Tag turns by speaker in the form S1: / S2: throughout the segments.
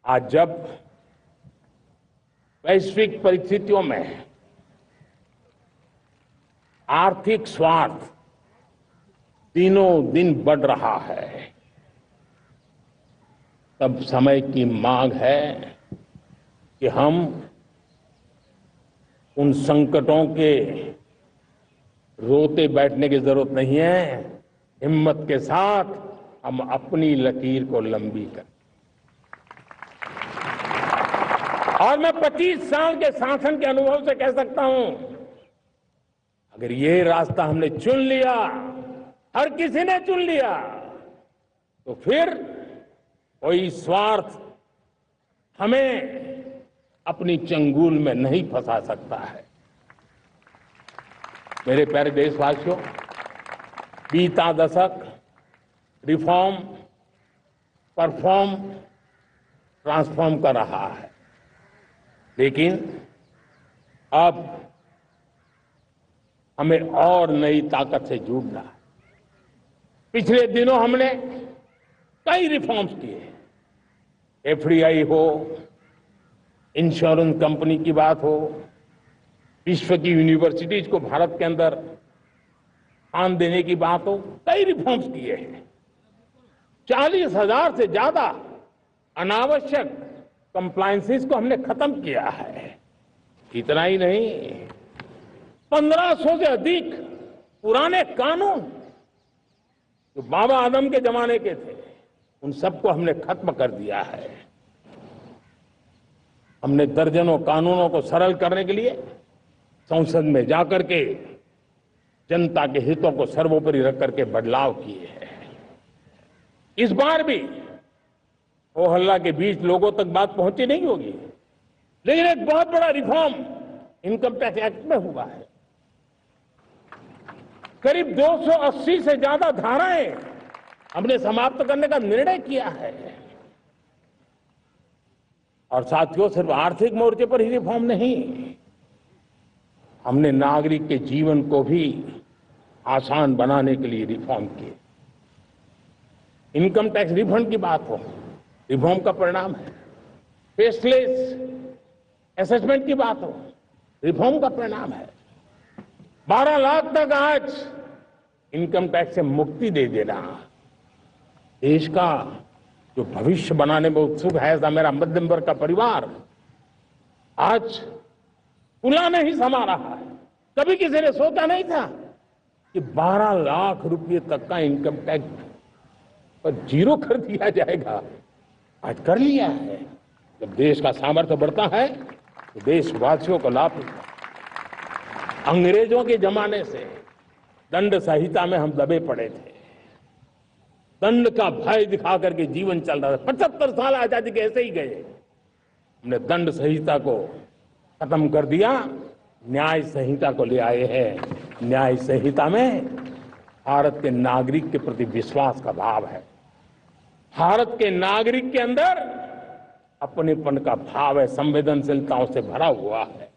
S1: आज जब वैश्विक परिस्थितियों में आर्थिक स्वार्थ दिनों दिन बढ़ रहा है, तब समय की मांग है कि हम उन संकटों के रोते बैठने की जरूरत नहीं है। हिम्मत के साथ हम अपनी लकीर को लंबी करें। और मैं 25 साल के शासन के अनुभव से कह सकता हूं, अगर ये रास्ता हमने चुन लिया, हर किसी ने चुन लिया, तो फिर कोई स्वार्थ हमें अपनी चंगुल में नहीं फंसा सकता है। मेरे प्यारे देशवासियों, बीता दशक रिफॉर्म, परफॉर्म, ट्रांसफॉर्म कर रहा है, लेकिन अब हमें और नई ताकत से जुड़ना है। पिछले दिनों हमने कई रिफॉर्म्स किए, एफडीआई हो, इंश्योरेंस कंपनी की बात हो, विश्व की यूनिवर्सिटीज को भारत के अंदर स्थान देने की बात हो, कई रिफॉर्म्स किए हैं। 40,000 से ज्यादा अनावश्यक कंप्लायंसेस को हमने खत्म किया है। इतना ही नहीं, 1500 से अधिक पुराने कानून जो बाबा आदम के जमाने के थे, उन सबको हमने खत्म कर दिया है। हमने दर्जनों कानूनों को सरल करने के लिए संसद में जाकर के जनता के हितों को सर्वोपरि रख करके बदलाव किए हैं। इस बार भी हो हल्ला के बीच लोगों तक बात पहुंची नहीं होगी, लेकिन एक बहुत बड़ा रिफॉर्म इनकम टैक्स एक्ट में हुआ है। करीब 280 से ज्यादा धाराएं हमने समाप्त करने का निर्णय किया है। और साथियों, सिर्फ आर्थिक मोर्चे पर ही रिफॉर्म नहीं, हमने नागरिक के जीवन को भी आसान बनाने के लिए रिफॉर्म किए। इनकम टैक्स रिफंड की बात हो, रिफॉर्म का परिणाम है। फेसलेस असेसमेंट की बात हो, रिफॉर्म का परिणाम है। 12 लाख तक आज इनकम टैक्स से मुक्ति दे देना, देश का जो भविष्य बनाने में उत्सुक है ऐसा मेरा मध्यम वर्ग का परिवार आज पुला नहीं समा रहा है। कभी किसी ने सोचा नहीं था कि 12 लाख रुपए तक का इनकम टैक्स पर जीरो कर दिया जाएगा। आज कर लिया है। जब देश का सामर्थ्य बढ़ता है तो देशवासियों को लाभ मिलता है। अंग्रेजों के जमाने से दंड संहिता में हम दबे पड़े थे, दंड का भय दिखा करके जीवन चल रहा था। 75 साल आजादी के ऐसे ही गए। हमने दंड संहिता को खत्म कर दिया, न्याय संहिता को ले आए हैं। न्याय संहिता में भारत के नागरिक के प्रति विश्वास का भाव है। भारत के नागरिक के अंदर अपनेपन का भाव है, संवेदनशीलताओं से भरा हुआ है।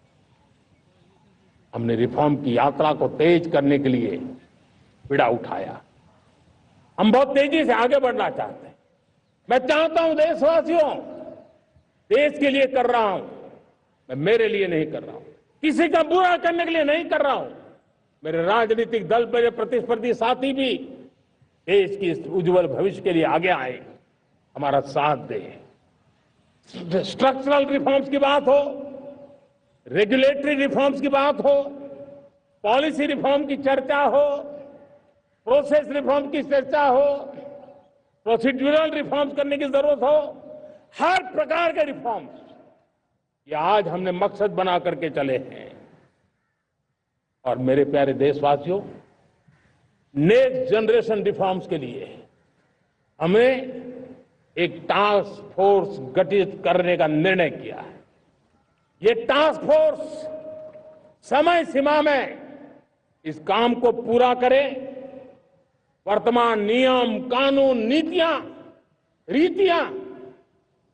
S1: हमने रिफॉर्म की यात्रा को तेज करने के लिए बीड़ा उठाया। हम बहुत तेजी से आगे बढ़ना चाहते हैं। मैं चाहता हूं देशवासियों, देश के लिए कर रहा हूं, मैं मेरे लिए नहीं कर रहा हूं, किसी का बुरा करने के लिए नहीं कर रहा हूं। मेरे राजनीतिक दल, मेरे प्रतिस्पर्धी साथी भी देश की इस उज्जवल भविष्य के लिए आगे आए, हमारा साथ दें। स्ट्रक्चरल रिफॉर्म्स की बात हो, रेगुलेटरी रिफॉर्म्स की बात हो, पॉलिसी रिफॉर्म की चर्चा हो, प्रोसेस रिफॉर्म की चर्चा हो, प्रोसीड्यूरल रिफॉर्म्स करने की जरूरत हो, हर प्रकार के रिफॉर्म्स ये आज हमने मकसद बना करके चले हैं। और मेरे प्यारे देशवासियों, नेक्स्ट जनरेशन रिफॉर्म्स के लिए हमें एक टास्क फोर्स गठित करने का निर्णय किया है। ये टास्क फोर्स समय सीमा में इस काम को पूरा करे। वर्तमान नियम, कानून, नीतियां, रीतियां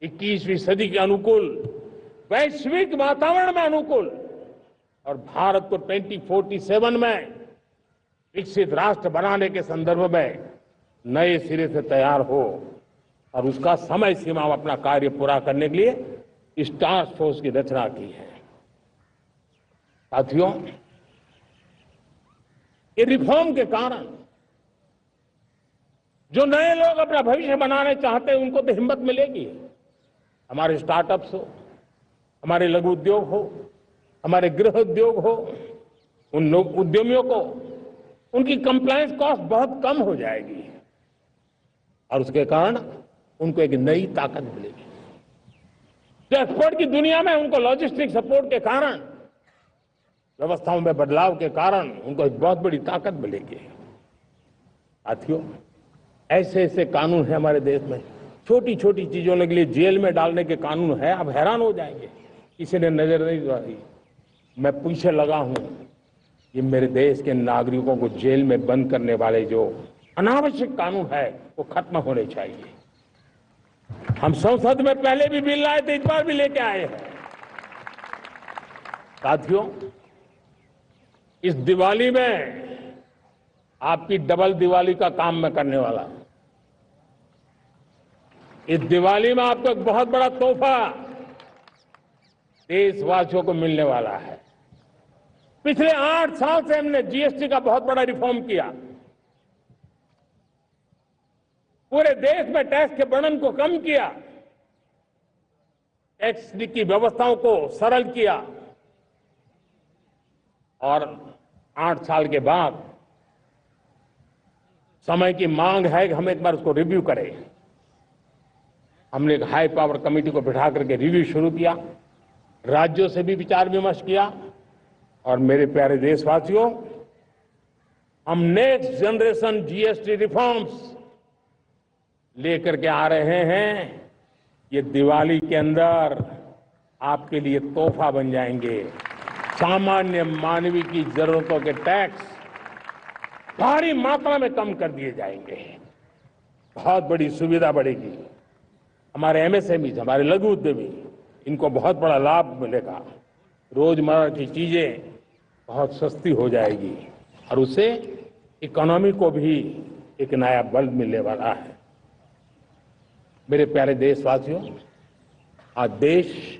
S1: 21वीं सदी के अनुकूल, वैश्विक वातावरण में अनुकूल और भारत को 2047 में विकसित राष्ट्र बनाने के संदर्भ में नए सिरे से तैयार हो। और उसका समय सीमा में अपना कार्य पूरा करने के लिए इस टास्क फोर्स की रचना की है। साथियों, ये रिफॉर्म के कारण जो नए लोग अपना भविष्य बनाने चाहते हैं उनको तो हिम्मत मिलेगी। हमारे स्टार्टअप्स हो, हमारे लघु उद्योग हो, हमारे गृह उद्योग हो, उन उद्यमियों को उनकी कंप्लायंस कॉस्ट बहुत कम हो जाएगी और उसके कारण उनको एक नई ताकत मिलेगी। जो एक्सपोर्ट की दुनिया में उनको लॉजिस्टिक सपोर्ट के कारण, व्यवस्थाओं में बदलाव के कारण उनको एक बहुत बड़ी ताकत मिलेगी। साथियों, ऐसे ऐसे कानून है हमारे देश में, छोटी छोटी चीजों के लिए जेल में डालने के कानून है। आप हैरान हो जाएंगे, किसी ने नजर नहीं डाली। मैं पीछे लगा हूं, ये मेरे देश के नागरिकों को जेल में बंद करने वाले जो अनावश्यक कानून है वो खत्म होने चाहिए। हम संसद में पहले भी बिल लाए थे, इस बार भी लेके आए हैं। साथियों, इस दिवाली में आपकी डबल दिवाली का काम मैं करने वाला हूं। इस दिवाली में आपको एक बहुत बड़ा तोहफा देशवासियों को मिलने वाला है। पिछले 8 साल से हमने जीएसटी का बहुत बड़ा रिफॉर्म किया। पूरे देश में टैक्स के बर्डन को कम किया, टैक्स की व्यवस्थाओं को सरल किया और 8 साल के बाद समय की मांग है कि हम एक बार उसको रिव्यू करें। हमने एक हाई पावर कमेटी को बिठा करके रिव्यू शुरू किया, राज्यों से भी विचार विमर्श किया और मेरे प्यारे देशवासियों, हम नेक्स्ट जनरेशन जीएसटी रिफॉर्म्स लेकर के आ रहे हैं। ये दिवाली के अंदर आपके लिए तोहफा बन जाएंगे। सामान्य मानवीय की जरूरतों के टैक्स भारी मात्रा में कम कर दिए जाएंगे। बहुत बड़ी सुविधा बढ़ेगी। हमारे एमएसएमई, हमारे लघु उद्यमी, इनको बहुत बड़ा लाभ मिलेगा। रोजमर्रा की चीजें बहुत सस्ती हो जाएगी और उससे इकोनॉमी को भी एक नया बल मिलने वाला है। मेरे प्यारे देशवासियों, आज देश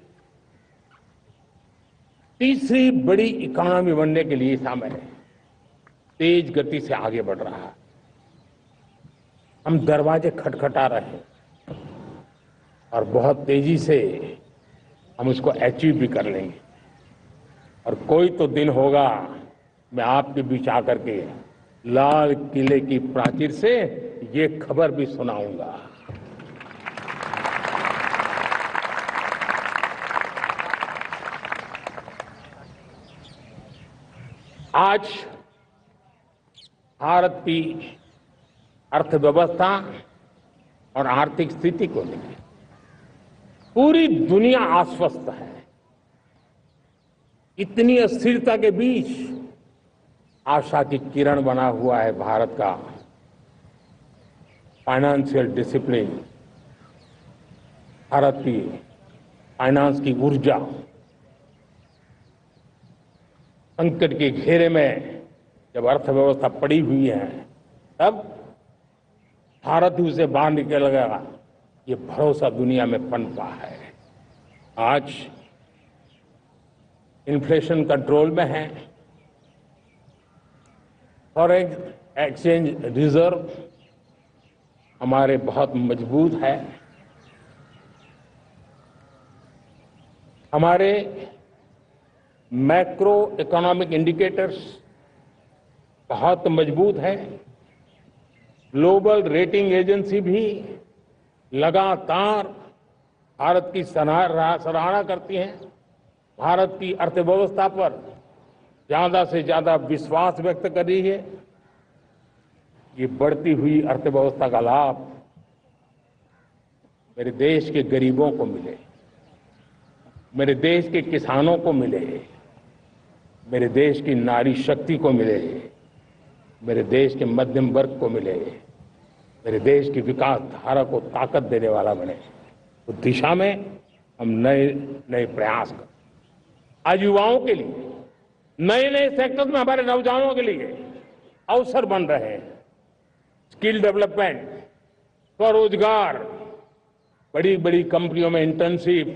S1: तीसरी बड़ी इकोनॉमी बनने के लिए समय है, तेज गति से आगे बढ़ रहा है। हम दरवाजे खटखटा रहे हैं और बहुत तेजी से हम उसको अचीव भी कर लेंगे। और कोई तो दिन होगा मैं आपके बीच आकर के लाल किले की प्राचीर से ये खबर भी सुनाऊंगा। आज भारत की अर्थव्यवस्था और आर्थिक स्थिति को लेकर पूरी दुनिया आश्वस्त है। इतनी अस्थिरता के बीच आशा की किरण बना हुआ है भारत का फाइनेंशियल डिसिप्लिन, भारत की फाइनेंस की ऊर्जा। संकट के घेरे में जब अर्थव्यवस्था पड़ी हुई है, तब भारत ही उसे बाहर निकलेगा, ये भरोसा दुनिया में पनपा है। आज इन्फ्लेशन कंट्रोल में है, फॉरेन एक्सचेंज रिजर्व हमारे बहुत मजबूत है, हमारे मैक्रो इकोनॉमिक इंडिकेटर्स बहुत मजबूत है। ग्लोबल रेटिंग एजेंसी भी लगातार भारत की सराहना करती हैं, भारत की अर्थव्यवस्था पर ज्यादा से ज्यादा विश्वास व्यक्त कर रही है। ये बढ़ती हुई अर्थव्यवस्था का लाभ मेरे देश के गरीबों को मिले, मेरे देश के किसानों को मिले, मेरे देश की नारी शक्ति को मिले, मेरे देश के मध्यम वर्ग को मिले, मेरे देश की विकास धारा को ताकत देने वाला बने। उस दिशा में हम नए नए प्रयास करें। आज युवाओं के लिए नए नए सेक्टर में हमारे नौजवानों के लिए अवसर बन रहे हैं। स्किल डेवलपमेंट, स्वरोजगार, बड़ी बड़ी कंपनियों में इंटर्नशिप,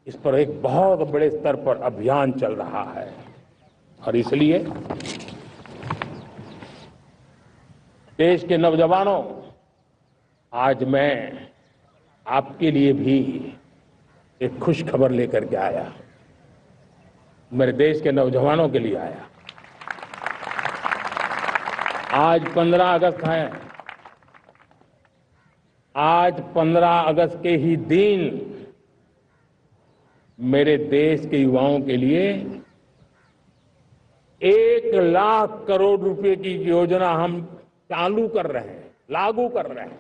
S1: इस पर एक बहुत बड़े स्तर पर अभियान चल रहा है। और इसलिए देश के नौजवानों, आज मैं आपके लिए भी एक खुश खबर लेकर के आया, मेरे देश के नौजवानों के लिए आया। आज 15 अगस्त है। आज 15 अगस्त के ही दिन मेरे देश के युवाओं के लिए 1 लाख करोड़ रुपए की योजना हम चालू कर रहे हैं, लागू कर रहे हैं।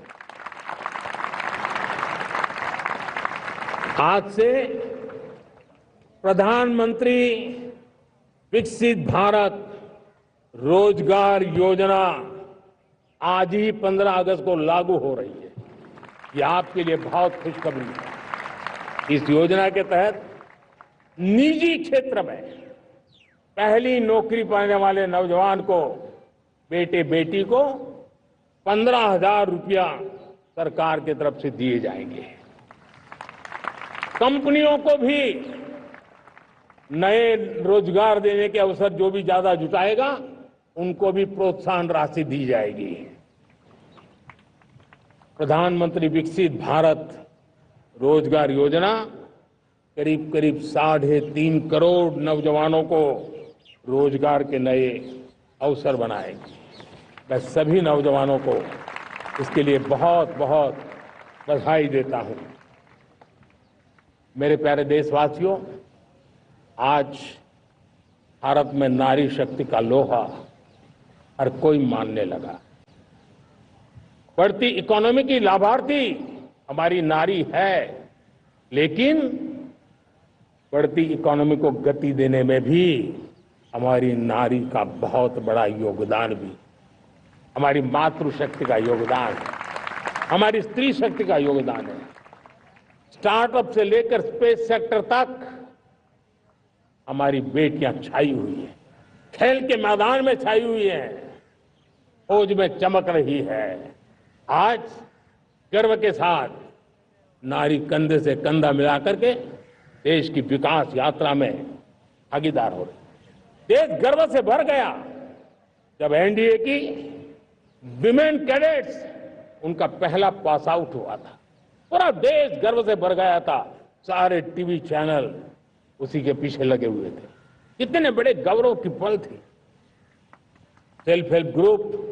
S1: आज से प्रधानमंत्री विकसित भारत रोजगार योजना आज ही 15 अगस्त को लागू हो रही है। ये आपके लिए बहुत खुशखबरी है। इस योजना के तहत निजी क्षेत्र में पहली नौकरी पाने वाले नौजवान को, बेटे बेटी को 15,000 रुपया सरकार की तरफ से दिए जाएंगे। कंपनियों को भी नए रोजगार देने के अवसर जो भी ज्यादा जुटाएगा, उनको भी प्रोत्साहन राशि दी जाएगी। प्रधानमंत्री विकसित भारत रोजगार योजना करीब करीब 3.5 करोड़ नौजवानों को रोजगार के नए अवसर बनाएगी। मैं सभी नौजवानों को इसके लिए बहुत बहुत बधाई देता हूं। मेरे प्यारे देशवासियों, आज भारत में नारी शक्ति का लोहा हर कोई मानने लगा। बढ़ती इकोनॉमी की लाभार्थी हमारी नारी है, लेकिन बढ़ती इकोनॉमी को गति देने में भी हमारी नारी का बहुत बड़ा योगदान भी, हमारी मातृशक्ति का योगदान है, हमारी स्त्री शक्ति का योगदान है। स्टार्टअप से लेकर स्पेस सेक्टर तक हमारी बेटियां छाई हुई हैं, खेल के मैदान में छाई हुई हैं, फौज में चमक रही है। आज गर्व के साथ नारी कंधे से कंधा मिलाकर के देश की विकास यात्रा में भागीदार हो रही। देश गर्व से भर गया जब एनडीए की विमेन कैडेट्स, उनका पहला पास आउट हुआ था। पूरा देश गर्व से भर गया था। सारे टीवी चैनल उसी के पीछे लगे हुए थे। कितने बड़े गौरव की पल थी। Self help group,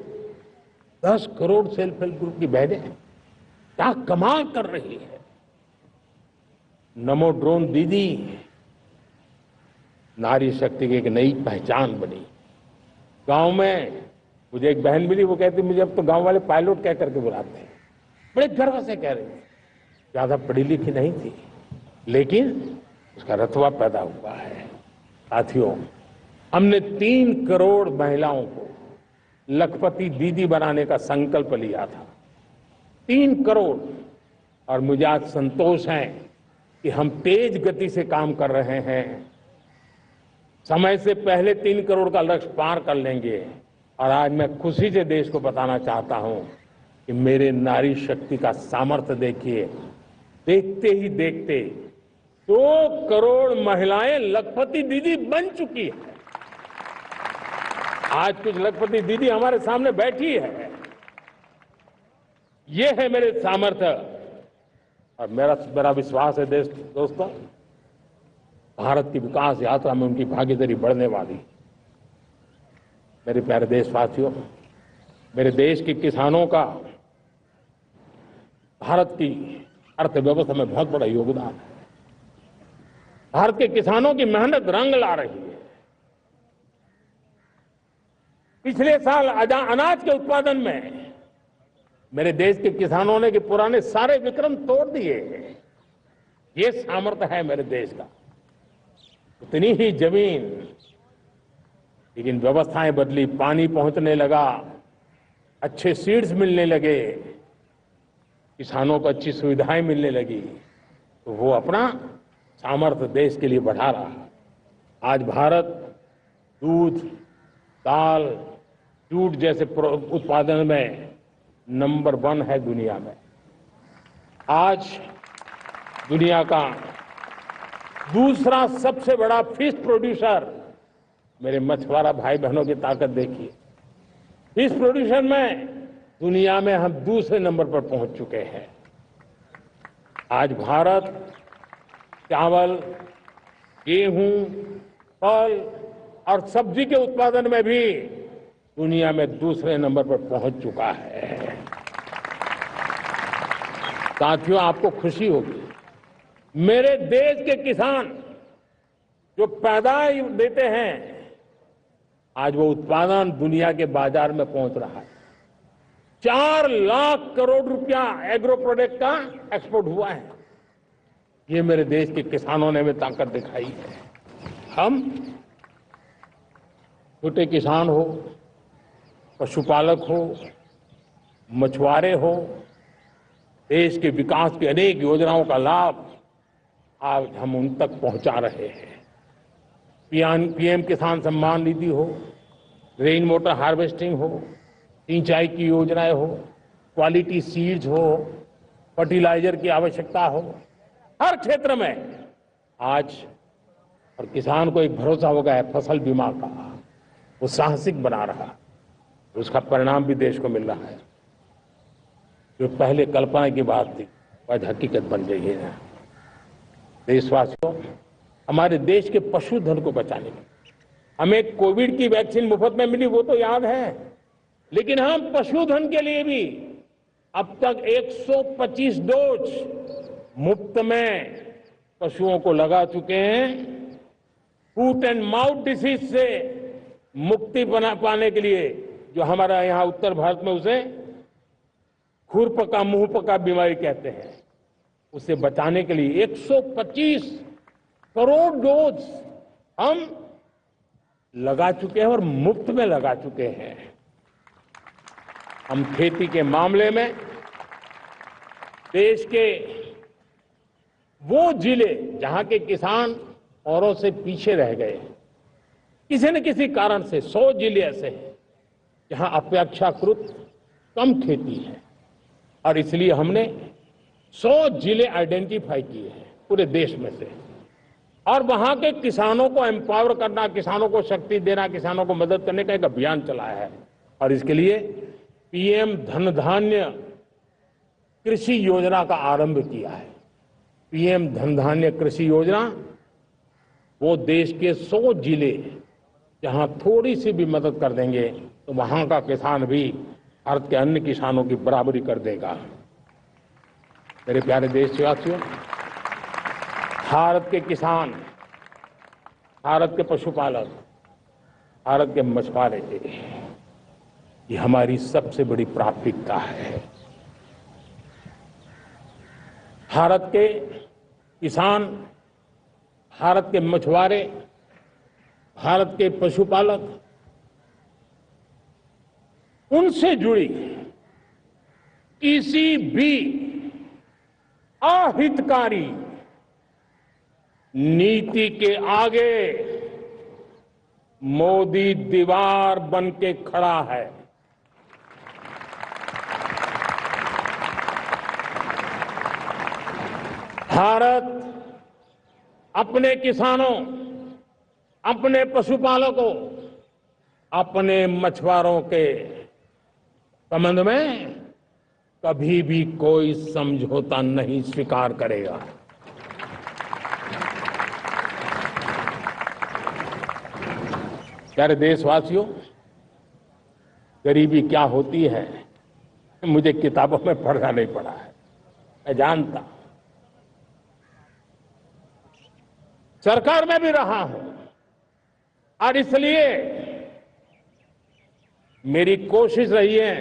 S1: 10 crore self help group की बहनें क्या कमाल कर रही है। नमो ड्रोन दीदी नारी शक्ति की एक नई पहचान बनी। गांव में मुझे एक बहन मिली, वो कहती मुझे अब तो गांव वाले पायलट कह करके बुलाते हैं। बड़े गर्व से कह रही थी। ज्यादा पढ़ी लिखी नहीं थी, लेकिन उसका रतबा पैदा हुआ है। साथियों, हमने 3 करोड़ महिलाओं को लखपति दीदी बनाने का संकल्प लिया था। 3 करोड़। और मुझे आज संतोष है कि हम तेज गति से काम कर रहे हैं। समय से पहले 3 करोड़ का लक्ष्य पार कर लेंगे। और आज मैं खुशी से देश को बताना चाहता हूं कि मेरे नारी शक्ति का सामर्थ्य देखिए। देखते ही देखते 2 करोड़ महिलाएं लखपति दीदी बन चुकी है। आज कुछ लखपति दीदी हमारे सामने बैठी है। ये है मेरे सामर्थ्य। और मेरा विश्वास है दोस्तों, भारत की विकास यात्रा में उनकी भागीदारी बढ़ने वाली। मेरे प्यारे देशवासियों, मेरे देश के किसानों का भारत की अर्थव्यवस्था में बहुत बड़ा योगदान है। भारत के किसानों की मेहनत रंग ला रही है। पिछले साल अनाज के उत्पादन में मेरे देश के किसानों ने के पुराने सारे विक्रम तोड़ दिए। ये सामर्थ्य है मेरे देश का। उतनी ही जमीन, लेकिन व्यवस्थाएं बदली, पानी पहुंचने लगा, अच्छे सीड्स मिलने लगे, किसानों को अच्छी सुविधाएं मिलने लगी, तो वो अपना सामर्थ्य देश के लिए बढ़ा रहा। आज भारत दूध, दाल, जूट जैसे उत्पादन में नंबर 1 है दुनिया में। आज दुनिया का दूसरा सबसे बड़ा फिश प्रोड्यूसर, मेरे मछुआरा भाई बहनों की ताकत देखिए, फिश प्रोड्यूसर में दुनिया में हम दूसरे नंबर पर पहुंच चुके हैं। आज भारत चावल, गेहूं, फल और सब्जी के उत्पादन में भी दुनिया में दूसरे नंबर पर पहुंच चुका है। साथियों, आपको खुशी होगी, मेरे देश के किसान जो पैदावार देते हैं, आज वो उत्पादन दुनिया के बाजार में पहुंच रहा है। 4 लाख करोड़ रुपया एग्रो प्रोडक्ट का एक्सपोर्ट हुआ है। ये मेरे देश के किसानों ने भी ताकत दिखाई है। हम छोटे किसान हो, पशुपालक हो, मछुआरे हो, देश के विकास की अनेक योजनाओं का लाभ आज हम उन तक पहुंचा रहे हैं। पीएम किसान सम्मान निधि हो, रेन वाटर हार्वेस्टिंग हो, सिंचाई की योजनाएं हो, क्वालिटी सीड्स हो, फर्टिलाइजर की आवश्यकता हो, हर क्षेत्र में आज और किसान को एक भरोसा हो गया है फसल बीमा का, वो साहसिक बना रहा, उसका परिणाम भी देश को मिल रहा है। जो पहले कल्पना की बात थी आज हकीकत बन गई है। देशवासियों, हमारे देश के पशुधन को बचाने के हमें कोविड की वैक्सीन मुफ्त में मिली, वो तो याद है, लेकिन हम पशुधन के लिए भी अब तक 125 डोज मुफ्त में पशुओं को लगा चुके हैं। फूट एंड माउथ डिसीज से मुक्ति पाने के लिए, जो हमारा यहाँ उत्तर भारत में उसे खुरपका मुंहपका बीमारी कहते हैं, उसे बचाने के लिए 125 करोड़ डोज हम लगा चुके हैं और मुफ्त में लगा चुके हैं। हम खेती के मामले में देश के वो जिले जहां के किसान औरों से पीछे रह गए, किसी न किसी कारण से 100 जिले ऐसे हैं जहां अपेक्षाकृत कम खेती है, और इसलिए हमने 100 जिले आइडेंटिफाई किए हैं पूरे देश में से, और वहां के किसानों को एम्पावर करना, किसानों को शक्ति देना, किसानों को मदद करने का एक अभियान चलाया है। और इसके लिए पीएम धन धान्य कृषि योजना का आरंभ किया है। पीएम धन धान्य कृषि योजना वो देश के 100 जिले जहां थोड़ी सी भी मदद कर देंगे तो वहां का किसान भी भारत के अन्य किसानों की बराबरी कर देगा। मेरे प्यारे देशवासियों, भारत के किसान, भारत के पशुपालक, भारत के मछुआरे, ये हमारी सबसे बड़ी प्राथमिकता है। भारत के किसान, भारत के मछुआरे, भारत के पशुपालक, उनसे जुड़ी किसी भी अहितकारी नीति के आगे मोदी दीवार बन के खड़ा है। भारत अपने किसानों, अपने पशुपालकों, अपने मछुआरों के संबंध में कभी भी कोई समझौता नहीं स्वीकार करेगा। प्यारे देशवासियों, गरीबी क्या होती है मुझे किताबों में पढ़ना नहीं पड़ा है, मैं जानता, सरकार में भी रहा हूं, और इसलिए मेरी कोशिश रही है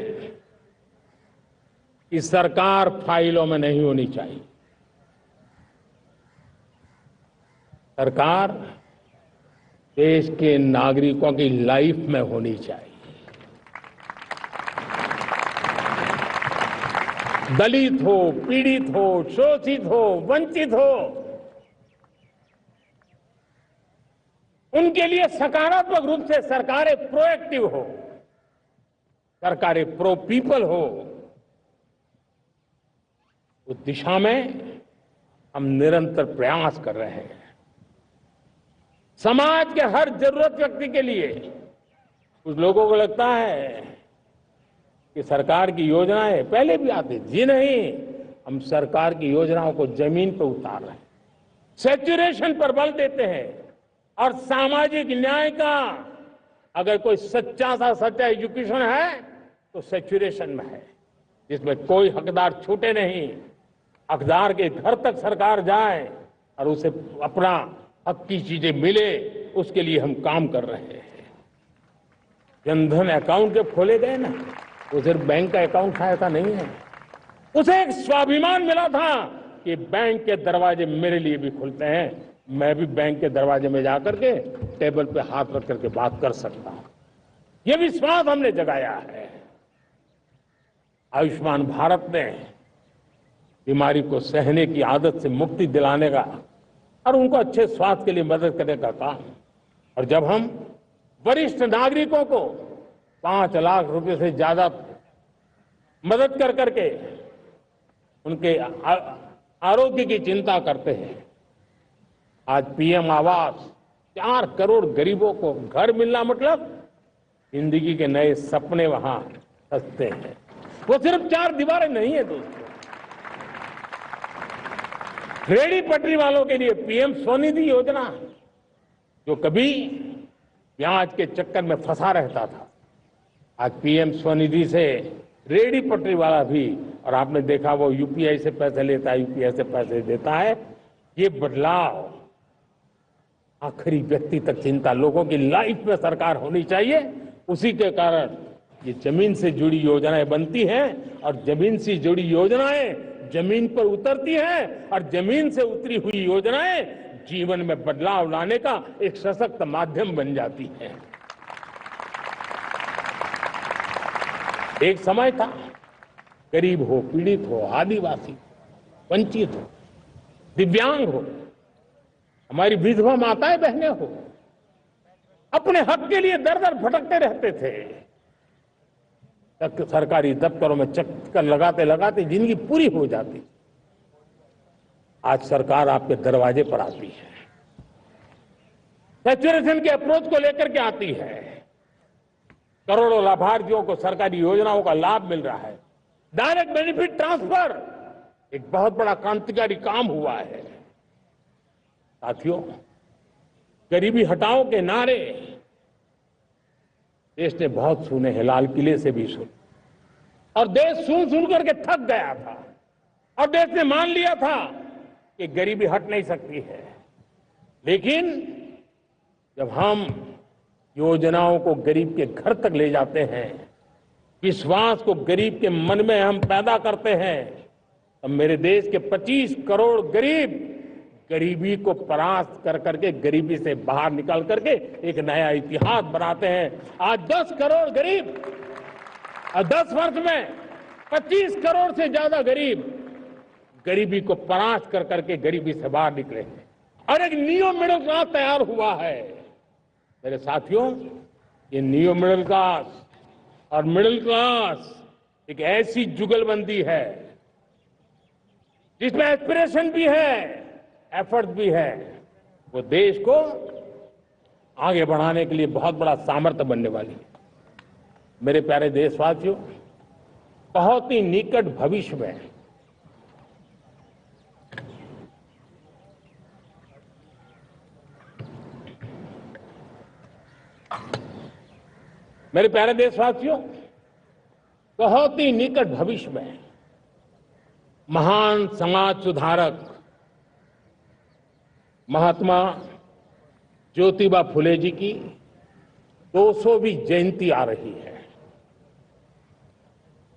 S1: कि सरकार फाइलों में नहीं होनी चाहिए। सरकार देश के नागरिकों की लाइफ में होनी चाहिए। दलित हो, पीड़ित हो, शोषित हो, वंचित हो, उनके लिए सकारात्मक रूप से सरकारें प्रोएक्टिव हो, सरकारें प्रो पीपल हो, उस दिशा में हम निरंतर प्रयास कर रहे हैं। समाज के हर जरूरत व्यक्ति के लिए कुछ लोगों को लगता है कि सरकार की योजनाएं पहले भी आती, जी नहीं, हम सरकार की योजनाओं को जमीन पर उतार रहे हैं, सैचुरेशन पर बल देते हैं और सामाजिक न्याय का अगर कोई सच्चा सा सच्चा एजुकेशन है तो सैचुरेशन में है, जिसमें कोई हकदार छूटे नहीं, हकदार के घर तक सरकार जाए और उसे अपना हक की चीजें मिले, उसके लिए हम काम कर रहे हैं। जनधन अकाउंट जो खोले गए ना, वो सिर्फ बैंक का अकाउंट सहायता नहीं है, उसे एक स्वाभिमान मिला था कि बैंक के दरवाजे मेरे लिए भी खुलते हैं, मैं भी बैंक के दरवाजे में जाकर के टेबल पे हाथ रख करके बात कर सकता हूं। यह विश्वास हमने जगाया है। आयुष्मान भारत ने बीमारी को सहने की आदत से मुक्ति दिलाने का और उनको अच्छे स्वास्थ्य के लिए मदद करने का काम, और जब हम वरिष्ठ नागरिकों को 5 लाख रुपए से ज्यादा मदद कर करके उनके आरोग्य की चिंता करते हैं, आज पीएम आवास 4 करोड़ गरीबों को घर मिलना मतलब जिंदगी के नए सपने वहां सजते हैं। वो सिर्फ 4 दीवारें नहीं है दोस्तों। रेहड़ी पटरी वालों के लिए पीएम स्वनिधि योजना, जो कभी ब्याज के चक्कर में फंसा रहता था, आज पीएम स्वनिधि से रेहड़ी पटरी वाला भी, और आपने देखा वो यूपीआई से पैसे लेता है, यूपीआई से पैसे देता है। ये बदलाव आखिरी व्यक्ति तक चिंता, लोगों की लाइफ में सरकार होनी चाहिए। उसी के कारण ये जमीन से जुड़ी योजनाएं बनती हैं और जमीन से जुड़ी योजनाएं जमीन पर उतरती हैं और जमीन से उतरी हुई योजनाएं जीवन में बदलाव लाने का एक सशक्त माध्यम बन जाती है। एक समय था गरीब हो, पीड़ित हो, आदिवासी, वंचित हो, दिव्यांग हो, हमारी विधवा माताएं बहनें हो, अपने हक के लिए दर दर भटकते रहते थे। सरकारी दफ्तरों में चक्कर लगाते लगाते जिंदगी पूरी हो जाती। आज सरकार आपके दरवाजे पर आती है, सैचुरेशन के अप्रोच को लेकर के आती है, करोड़ों लाभार्थियों को सरकारी योजनाओं का लाभ मिल रहा है। डायरेक्ट बेनिफिट ट्रांसफर एक बहुत बड़ा क्रांतिकारी काम हुआ है। साथियों, गरीबी हटाओ के नारे देश ने बहुत सुने हैं, लाल किले से भी सुने, और देश सुन सुन करके थक गया था और देश ने मान लिया था कि गरीबी हट नहीं सकती है। लेकिन जब हम योजनाओं को गरीब के घर तक ले जाते हैं, विश्वास को गरीब के मन में हम पैदा करते हैं, तब मेरे देश के 25 करोड़ गरीब गरीबी को परास्त कर करके, गरीबी से बाहर निकल करके एक नया इतिहास बनाते हैं। आज 10 करोड़ गरीब और 10 वर्ष में 25 करोड़ से ज्यादा गरीब गरीबी को परास्त कर करके गरीबी से बाहर निकले हैं और एक न्यू मिडिल क्लास तैयार हुआ है। मेरे साथियों, ये न्यू मिडिल क्लास और मिडिल क्लास एक ऐसी जुगलबंदी है जिसमें एस्पिरेशन भी है, एफर्ट भी है। वो देश को आगे बढ़ाने के लिए बहुत बड़ा सामर्थ्य बनने वाली है। मेरे प्यारे देशवासियों, बहुत ही निकट भविष्य में मेरे प्यारे देशवासियों, बहुत ही निकट भविष्य में महान समाज सुधारक महात्मा ज्योतिबा फुले जी की 200वीं जयंती आ रही है।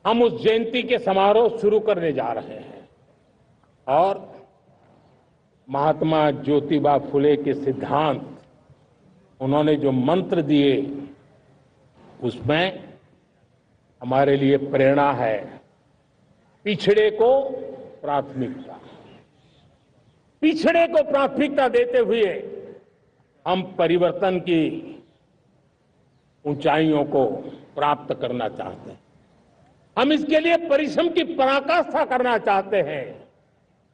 S1: हम उस जयंती के समारोह शुरू करने जा रहे हैं और महात्मा ज्योतिबा फुले के सिद्धांत, उन्होंने जो मंत्र दिए, उसमें हमारे लिए प्रेरणा है। पिछड़े को प्राथमिकता, पिछड़े को प्राथमिकता देते हुए हम परिवर्तन की ऊंचाइयों को प्राप्त करना चाहते हैं। हम इसके लिए परिश्रम की पराकाष्ठा करना चाहते हैं।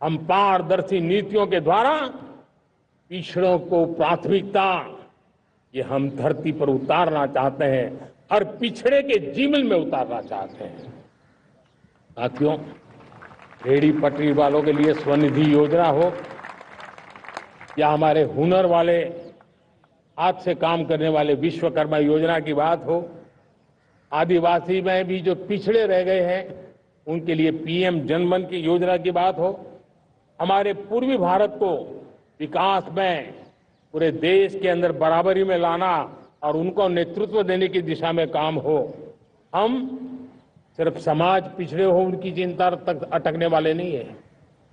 S1: हम पारदर्शी नीतियों के द्वारा पिछड़ों को प्राथमिकता ये हम धरती पर उतारना चाहते हैं, हर पिछड़े के जीवन में उतारना चाहते हैं। साथियों, रेहड़ी पटरी वालों के लिए स्वनिधि योजना हो या हमारे हुनर वाले हाथ से काम करने वाले विश्वकर्मा योजना की बात हो, आदिवासी में भी जो पिछड़े रह गए हैं उनके लिए पीएम जनधन की योजना की बात हो, हमारे पूर्वी भारत को विकास में पूरे देश के अंदर बराबरी में लाना और उनको नेतृत्व देने की दिशा में काम हो, हम सिर्फ समाज पिछड़े हो उनकी चिंता तक अटकने वाले नहीं है।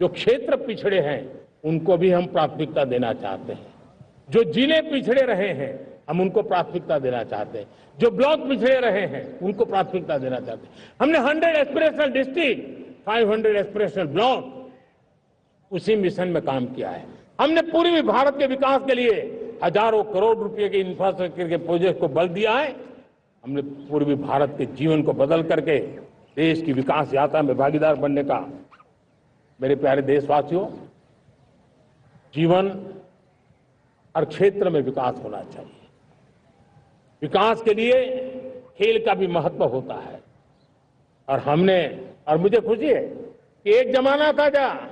S1: जो क्षेत्र पिछड़े हैं उनको भी हम प्राथमिकता देना चाहते हैं। जो जिले पिछड़े रहे हैं हम उनको प्राथमिकता देना चाहते हैं। जो ब्लॉक पिछड़े रहे हैं उनको प्राथमिकता देना चाहते हैं। हमने 100 एस्पिरेशनल डिस्ट्रिक्ट, 500 एस्पिरेशनल ब्लॉक उसी मिशन में काम किया है। हमने पूर्वी भारत के विकास के लिए हजारों करोड़ रुपए के इंफ्रास्ट्रक्चर के प्रोजेक्ट को बल दिया है। हमने पूर्वी भारत के जीवन को बदल करके देश की विकास यात्रा में भागीदार बनने का, मेरे प्यारे देशवासियों, जीवन हर क्षेत्र में विकास होना चाहिए। विकास के लिए खेल का भी महत्व होता है और मुझे खुशी है कि एक जमाना था जहाँ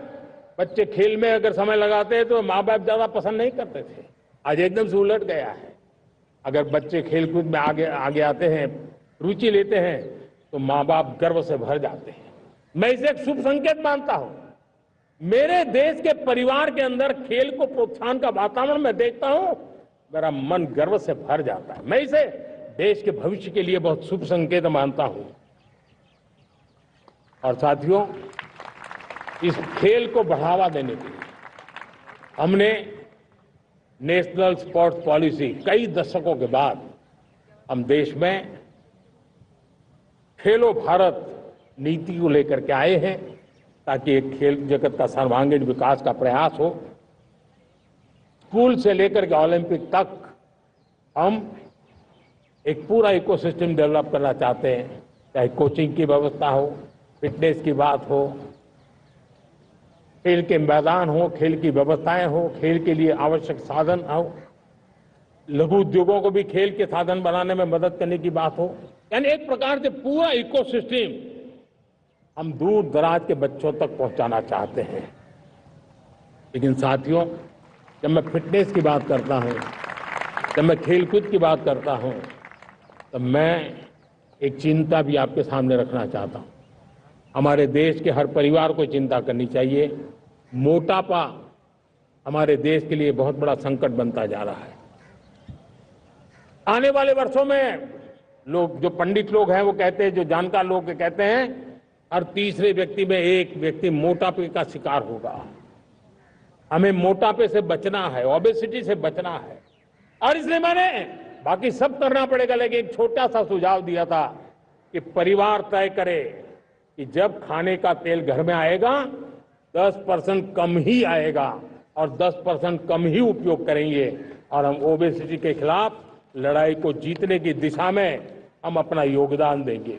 S1: बच्चे खेल में अगर समय लगाते हैं तो माँ बाप ज्यादा पसंद नहीं करते थे। आज एकदम से उलट गया है। अगर बच्चे खेलकूद में आगे आते हैं, रुचि लेते हैं, तो माँ बाप गर्व से भर जाते हैं। मैं इसे एक शुभ संकेत मानता हूं। मेरे देश के परिवार के अंदर खेल को प्रोत्साहन का वातावरण मैं देखता हूं, मेरा मन गर्व से भर जाता है। मैं इसे देश के भविष्य के लिए बहुत शुभ संकेत मानता हूं। और साथियों, इस खेल को बढ़ावा देने के लिए हमने नेशनल स्पोर्ट्स पॉलिसी कई दशकों के बाद हम देश में खेलो भारत नीति को लेकर के आए हैं ताकि एक खेल जगत का सर्वांगीण विकास का प्रयास हो। स्कूल से लेकर के ओलंपिक तक हम एक पूरा इकोसिस्टम डेवलप करना चाहते हैं, चाहे कोचिंग की व्यवस्था हो, फिटनेस की बात हो, खेल के मैदान हो, खेल की व्यवस्थाएं हो, खेल के लिए आवश्यक साधन हो, लघु उद्योगों को भी खेल के साधन बनाने में मदद करने की बात हो। यानी एक प्रकार से पूरा इकोसिस्टम हम दूर दराज के बच्चों तक पहुंचाना चाहते हैं। लेकिन साथियों, जब मैं फिटनेस की बात करता हूं, जब मैं खेलकूद की बात करता हूं, तो मैं एक चिंता भी आपके सामने रखना चाहता हूं। हमारे देश के हर परिवार को चिंता करनी चाहिए। मोटापा हमारे देश के लिए बहुत बड़ा संकट बनता जा रहा है। आने वाले वर्षों में लोग, जो पंडित लोग हैं वो कहते हैं, जो जानकार लोग कहते हैं, हर तीसरे व्यक्ति में एक व्यक्ति मोटापे का शिकार होगा। हमें मोटापे से बचना है, ओबेसिटी से बचना है। और इसलिए मैंने बाकी सब करना पड़ेगा, लेकिन एक छोटा सा सुझाव दिया था कि परिवार तय करे कि जब खाने का तेल घर में आएगा 10% कम ही आएगा और 10% कम ही उपयोग करेंगे और हम ओबेसिटी के खिलाफ लड़ाई को जीतने की दिशा में हम अपना योगदान देंगे।